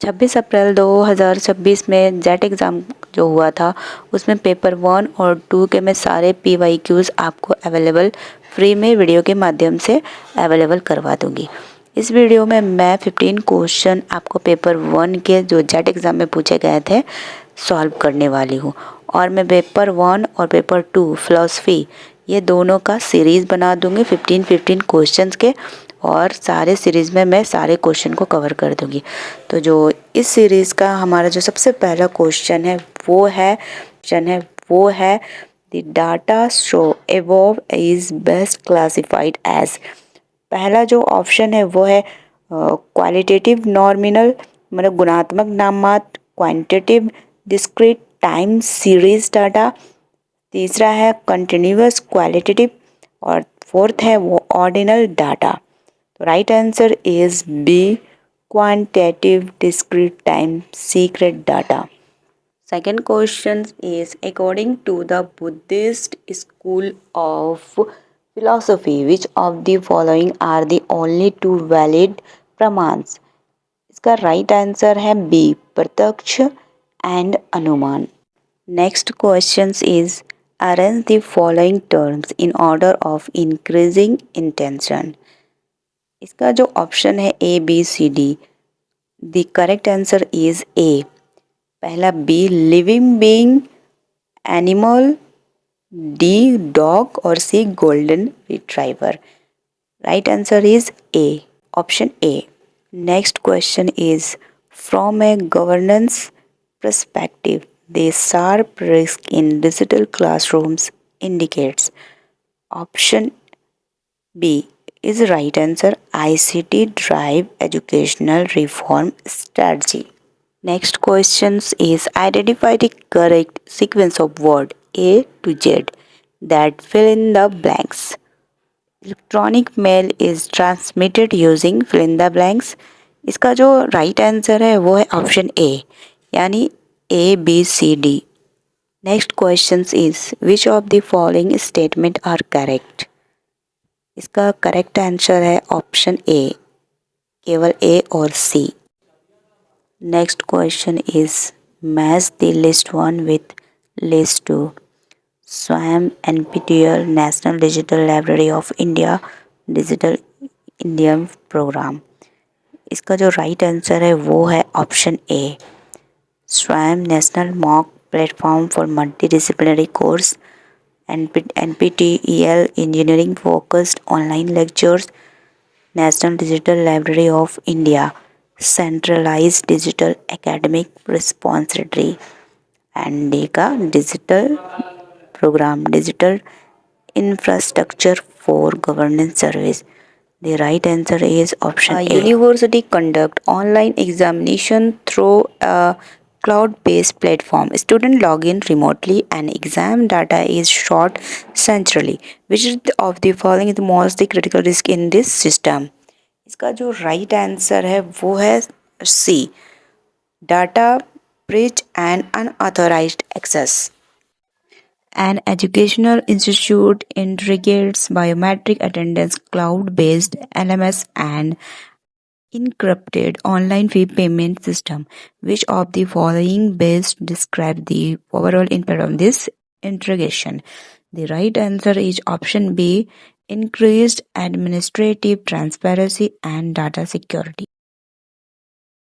26 अप्रैल 2026 में jet exam जो हुआ था उसमें पेपर 1 और 2 के मैं सारे PYQs आपको अवेलेबल फ्री में वीडियो के माध्यम से अवेलेबल करवा दूँगी। इस वीडियो में मैं 15 क्वेश्चन आपको पेपर 1 के जो जेट एग्ज़ाम में पूछे गए थे सॉल्व करने वाली हूँ और मैं पेपर 1 और पेपर 2 फ़िलासफ़ी ये दोनों का सीरीज़ बना दूँगी 15 क्वेश्चन्स के, और सारे सीरीज़ में मैं सारे क्वेश्चन को कवर कर दूँगी। तो जो इस सीरीज़ का हमारा जो सबसे पहला क्वेश्चन है वो है the data show above is best classified as. पहला जो ऑप्शन है वो है क्वालिटेटिव नॉमिनल मतलब गुणात्मक नाममात्र, quantitative discrete time series data, तीसरा है कंटिन्यूअस क्वालिटेटिव और फोर्थ है वो ऑर्डिनल डाटा। तो right answer is B, quantitative discrete time secret data. Second question is according to the Buddhist school of philosophy, which of the following are the only two valid pramans? इसका right answer है B, प्रत्यक्ष and अनुमान। Next question is arrange the following terms in order of increasing intension. इसका जो option है A B C D, the correct answer is A. पहला B living being, animal, D dog और C golden retriever. Right answer is A, option A. Next question is from a governance perspective, the sharp risk in digital classrooms indicates. Option B is right answer, ICT drive educational reform strategy. Next question is identify the correct sequence of word A to Z that fill in the blanks. Electronic mail is transmitted using fill in the blanks. इसका जो right answer है वो है option A, यानी A B C D. Next question is which of the following statement are correct. इसका correct answer है option A, केवल A और C. Next question is match the list 1 with list 2। Swayam NPTEL national digital library of India digital India program. इसका जो right answer है वो है option A, Swayam national MOOC platform for multidisciplinary course, NPTEL engineering focused online lectures, national digital library of India, centralized digital academic responsibility and D का digital program digital infrastructure for governance service. The right answer is option A. University conduct online examination through a cloud-based platform. Student log in remotely and exam data is stored centrally. Which of the following is the most critical risk in this system? इसका जो right answer है वो है C, data breach and unauthorized access. An educational institute integrates biometric attendance, cloud-based LMS, and encrypted online fee payment system. Which of the following best describe the overall impact of this integration? The right answer is option B, increased administrative transparency and data security.